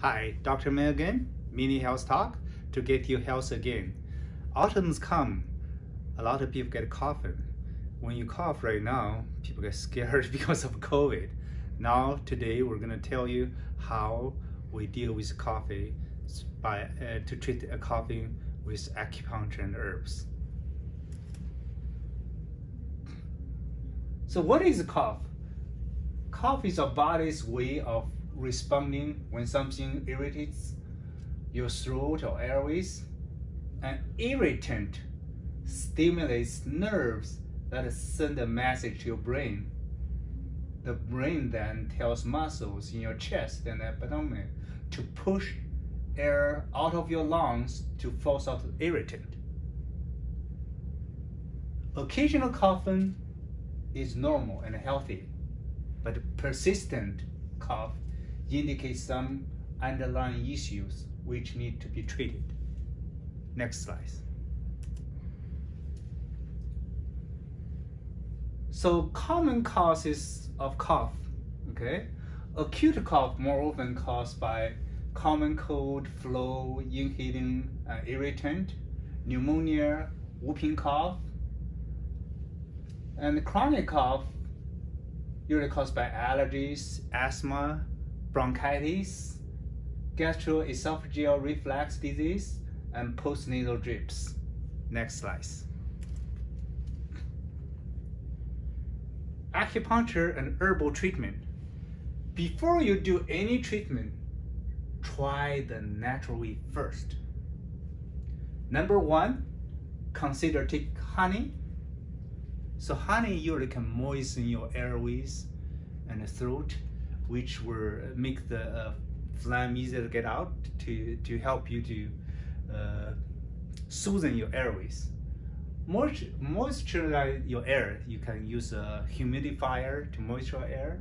Hi, Dr. May again, mini health talk to get you health again. Autumn's come, a lot of people get coughing. When you cough right now, people get scared because of COVID. Now, today, we're gonna tell you how we deal with coffee to treat a coughing with acupuncture and herbs. So what is a cough? Cough is our body's way of responding when something irritates your throat or airways. An irritant stimulates nerves that send a message to your brain. The brain then tells muscles in your chest and abdomen to push air out of your lungs to force out the irritant. Occasional coughing is normal and healthy, but persistent cough indicates some underlying issues which need to be treated. Next slide. So common causes of cough, okay? Acute cough more often caused by common cold, flu, inhaling irritant, pneumonia, whooping cough, and chronic cough usually caused by allergies, asthma, bronchitis, gastroesophageal reflux disease, and postnasal drips. Next slide. Acupuncture and herbal treatment. Before you do any treatment, try the natural way first. Number one, consider take honey. So honey usually can moisten your airways and the throat, which will make the phlegm easier to get out to help you to soothe your airways. Moisturize your air. You can use a humidifier to moisturize air,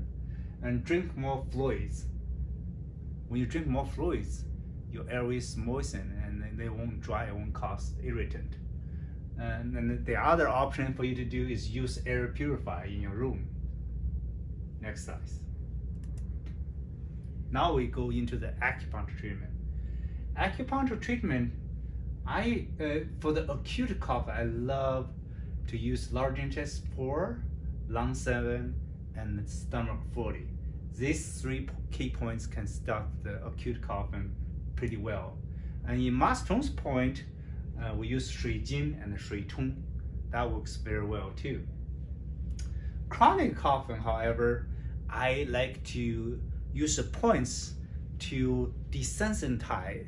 and drink more fluids. When you drink more fluids, your airways moisten and they won't dry, it won't cause irritant. And then the other option for you to do is use air purifier in your room. Next slide. Now we go into the acupuncture treatment. Acupuncture treatment, for the acute cough, I love to use large intestine 4, lung 7, and stomach 40. These three key points can start the acute coughing pretty well. And in Mastrom's point, we use 水晶 and 水冲. That works very well too. Chronic coughing, however, I like to use the points to desensitize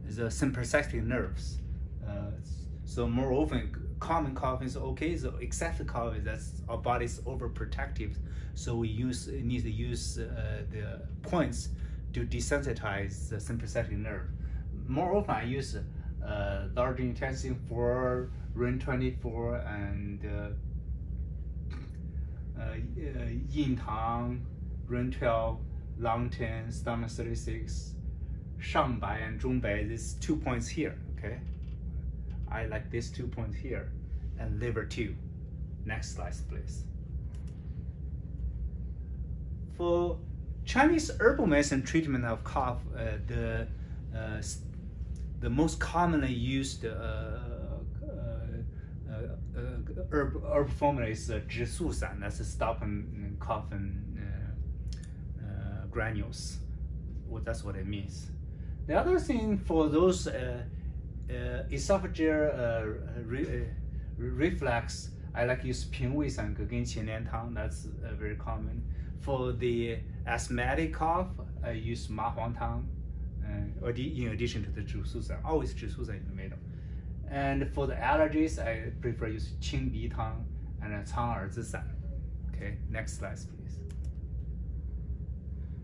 the sympathetic nerves. So more often, common coughing is okay. So excessive coughing, that's our body's overprotective. So we need to use the points to desensitize the sympathetic nerve. More often, I use large intestine 4, REN 24, and yin tang, REN 12, lung 10, stomach 36, 上白 and 中白, these 2 points here, okay? I like these 2 points here, and liver 2. Next slide, please. For Chinese herbal medicine treatment of cough, the most commonly used herb formula is 植素散, that's a stopping coughing granules. Well, that's what it means. The other thing for those esophageal reflux, I like to use 平胃散跟前莲汤. That's very common. For the asthmatic cough, I use 麻黄汤, in addition to the 植素散, always 植素散in the middle. And for the allergies, I prefer use 清鼻汤 and 苍耳子散. Okay, next slide, please.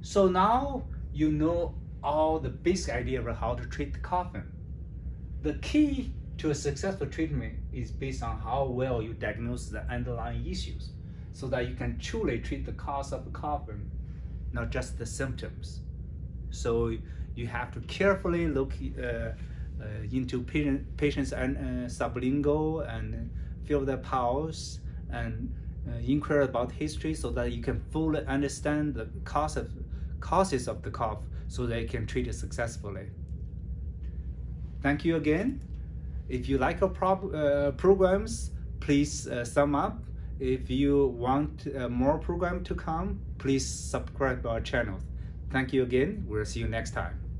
So now you know all the basic idea about how to treat the coughing. The key to a successful treatment is based on how well you diagnose the underlying issues, so that you can truly treat the cause of the coughing, not just the symptoms. So you have to carefully look into patients' sublingual and feel their pulse and inquire about history, so that you can fully understand the cause of causes of the cough so they can treat it successfully. Thank you again. If you like our programs, please sum up. If you want more program to come, please subscribe to our channel. Thank you again. We'll see you next time.